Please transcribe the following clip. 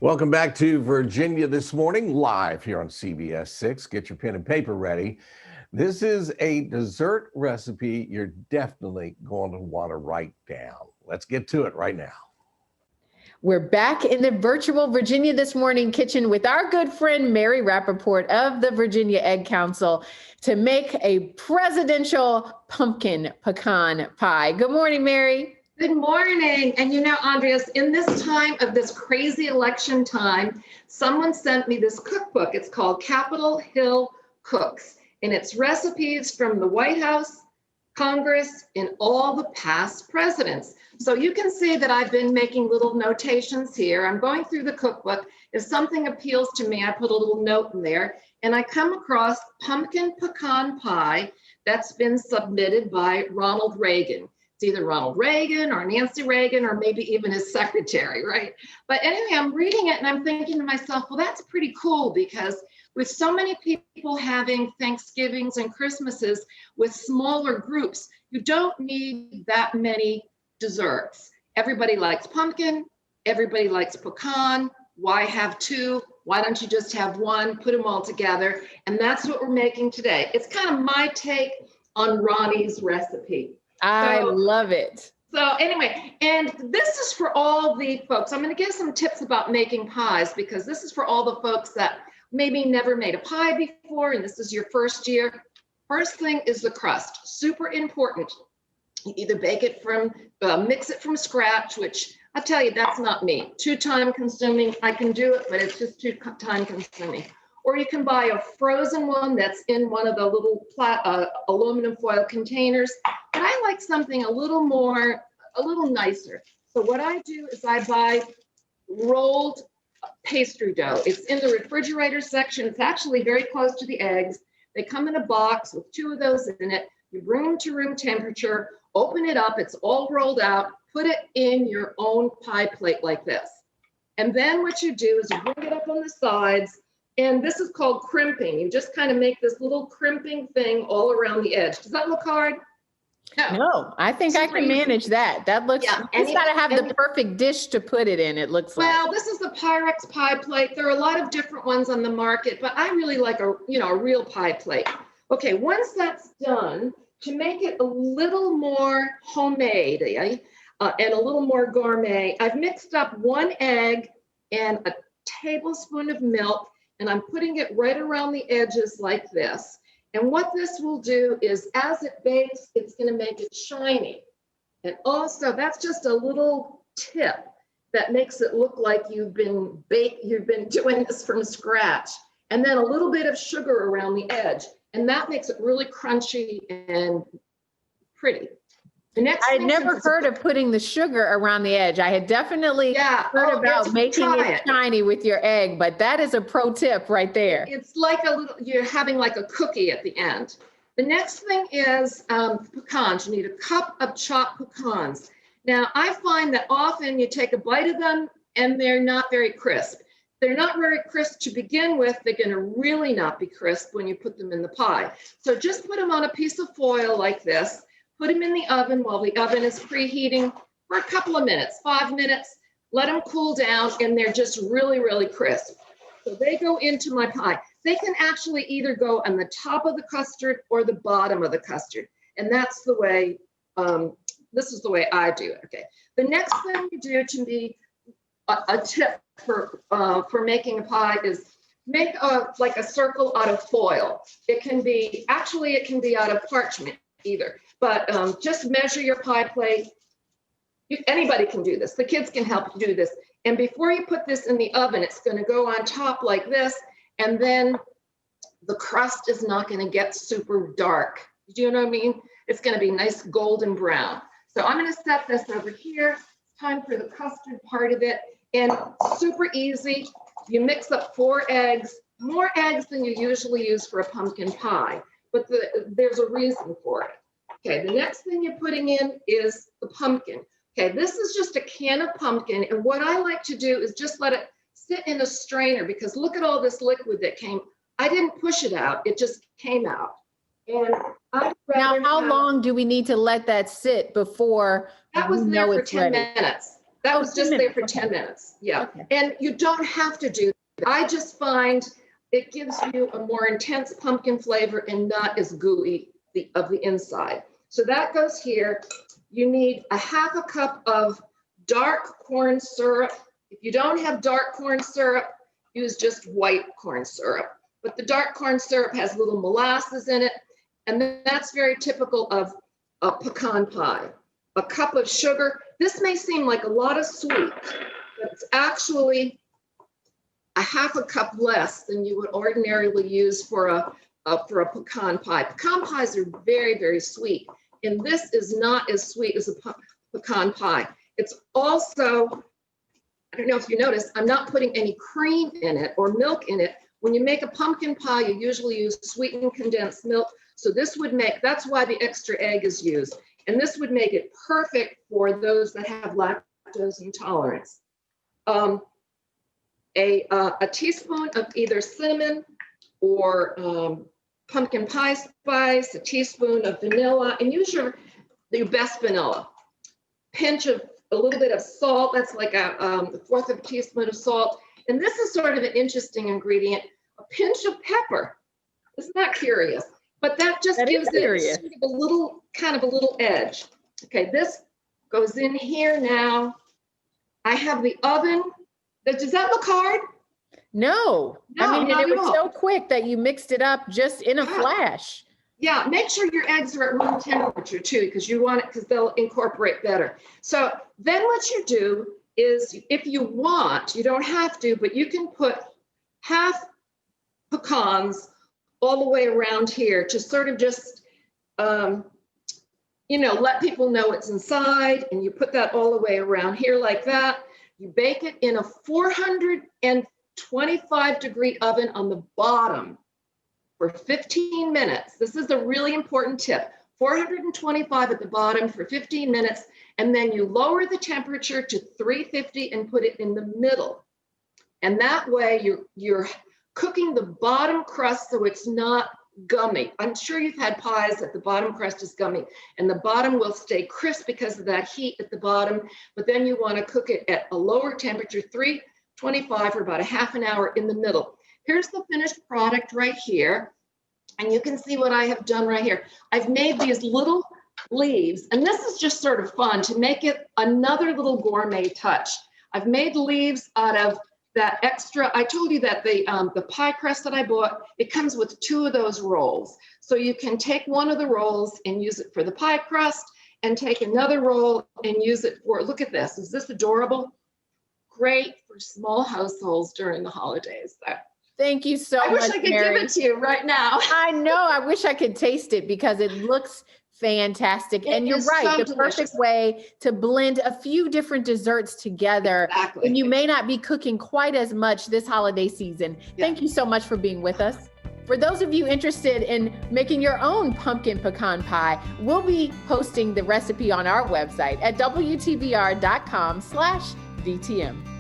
Welcome back to Virginia This Morning, live here on CBS 6. Get your pen and paper ready. This is a dessert recipe you're definitely going to want to write down. Let's get to it right now. We're back in the virtual Virginia This Morning kitchen with our good friend Mary Rapoport of the Virginia Egg Council to make a presidential pumpkin pecan pie. Good morning, Mary. Good morning. And you know, Andreas, in this time of this crazy election time, someone sent me this cookbook. It's called Capitol Hill Cooks, and it's recipes from the White House, Congress, and all the past presidents. So you can see that I've been making little notations here. I'm going through the cookbook. If something appeals to me, I put a little note in there, and I come across pumpkin pecan pie that's been submitted by Ronald Reagan. It's either Ronald Reagan or Nancy Reagan or maybe even his secretary, right? But anyway, I'm reading it and I'm thinking to myself, well, that's pretty cool, because with so many people having Thanksgivings and Christmases with smaller groups, you don't need that many desserts. Everybody likes pumpkin, everybody likes pecan. Why have two? Why don't you just have one, put them all together? And that's what we're making today. It's kind of my take on Ronnie's recipe. I love it. So anyway, and this is for all the folks. I'm going to give some tips about making pies, because this is for all the folks that maybe never made a pie before, and this is your first year. First thing is the crust. Super important. You either bake it from, mix it from scratch, which I tell you, that's not me. Too time consuming. I can do it, but it's just too time consuming. Or you can buy a frozen one that's in one of the little aluminum foil containers. But I like something a little nicer. So what I do is I buy rolled pastry dough. It's in the refrigerator section. It's actually very close to the eggs. They come in a box with two of those in it. You bring them to room temperature, open it up. It's all rolled out. Put it in your own pie plate like this. And then what you do is you bring it up on the sides. And this is called crimping. You just kind of make this little crimping thing all around the edge. Does that look hard? No, I think I can manage that. That looks, it's got to have the perfect dish to put it in, it looks like. Well, this is the Pyrex pie plate. There are a lot of different ones on the market, but I really like a real pie plate. Okay, once that's done, to make it a little more homemade and a little more gourmet, I've mixed up 1 egg and a tablespoon of milk, and I'm putting it right around the edges like this. And what this will do is, as it bakes, it's going to make it shiny. And also, that's just a little tip that makes it look like you've been doing this from scratch. And then a little bit of sugar around the edge. And that makes it really crunchy and pretty. I'd never heard of putting the sugar around the edge. I had definitely heard about making it shiny with your egg, but that is a pro tip right there. It's like you're having like a cookie at the end. The next thing is pecans. You need a cup of chopped pecans. Now, I find that often you take a bite of them and they're not very crisp. They're not very crisp to begin with. They're going to really not be crisp when you put them in the pie. So just put them on a piece of foil like this. Put them in the oven while the oven is preheating for a couple of minutes, 5 minutes. Let them cool down, and they're just really, really crisp. So they go into my pie. They can actually either go on the top of the custard or the bottom of the custard. And that's the way, this is the way I do it. Okay. The next thing you do to be a tip for making a pie is make like a circle out of foil. It can be out of parchment either. But just measure your pie plate. Anybody can do this. The kids can help you do this. And before you put this in the oven, it's going to go on top like this. And then the crust is not going to get super dark. Do you know what I mean? It's going to be nice golden brown. So I'm going to set this over here. It's time for the custard part of it. And super easy. You mix up 4 eggs, more eggs than you usually use for a pumpkin pie. But there's a reason for it. Okay, the next thing you're putting in is the pumpkin. Okay, this is just a can of pumpkin, and what I like to do is just let it sit in a strainer, because look at all this liquid that came. I didn't push it out, it just came out. And now, how long do we need to let that sit before that was there for 10 minutes? That Oh, was 10 just there minutes, for okay. 10 minutes. Yeah. Okay. And you don't have to do that. I just find it gives you a more intense pumpkin flavor and not as gooey of the inside. So that goes here. You need a half a cup of dark corn syrup. If you don't have dark corn syrup, use just white corn syrup. But the dark corn syrup has little molasses in it, and that's very typical of a pecan pie. A cup of sugar. This may seem like a lot of sweet, but it's actually a half a cup less than you would ordinarily use for a pecan pie. Pecan pies are very, very sweet, and this is not as sweet as a pecan pie. It's also, I don't know if you noticed, I'm not putting any cream in it or milk in it. When you make a pumpkin pie, you usually use sweetened condensed milk. So this would make, that's why the extra egg is used. And this would make it perfect for those that have lactose intolerance. A teaspoon of either cinnamon or pumpkin pie spice, a teaspoon of vanilla, and use your best vanilla. Pinch of a little bit of salt. That's like a fourth of a teaspoon of salt. And this is sort of an interesting ingredient, a pinch of pepper. Isn't that curious? But that just gives it sort of a little, kind of a little edge. Okay, this goes in here now. I have the oven. Does that look hard? No, I mean, not and it at was all. so quick that you mixed it up just in a flash. Yeah, make sure your eggs are at room temperature too, because you want it, because they'll incorporate better. So then what you do is, if you want, you don't have to, but you can put half pecans all the way around here to sort of just, let people know it's inside, and you put that all the way around here like that. You bake it in a 425-degree oven on the bottom for 15 minutes. This is a really important tip. 425 at the bottom for 15 minutes, and then you lower the temperature to 350 and put it in the middle. And that way you're cooking the bottom crust so it's not gummy. I'm sure you've had pies that the bottom crust is gummy, and the bottom will stay crisp because of that heat at the bottom, but then you want to cook it at a lower temperature, 325 for about a half an hour in the middle. Here's the finished product right here, and you can see what I have done right here. I've made these little leaves, and this is just sort of fun to make it another little gourmet touch. I've made leaves out of that extra, I told you that the pie crust that I bought, it comes with 2 of those rolls. So you can take one of the rolls and use it for the pie crust, and take another roll and use it for, look at this, is this adorable? Great for small households during the holidays. Thank you so much, I wish I could Mary. give it to you right now. I know, I wish I could taste it because it looks fantastic. And you're right, so the delicious. perfect way to blend a few different desserts together. Exactly. And you may not be cooking quite as much this holiday season. Yeah. Thank you so much for being with us. For those of you interested in making your own pumpkin pecan pie, we'll be posting the recipe on our website at WTVR.com/DTM.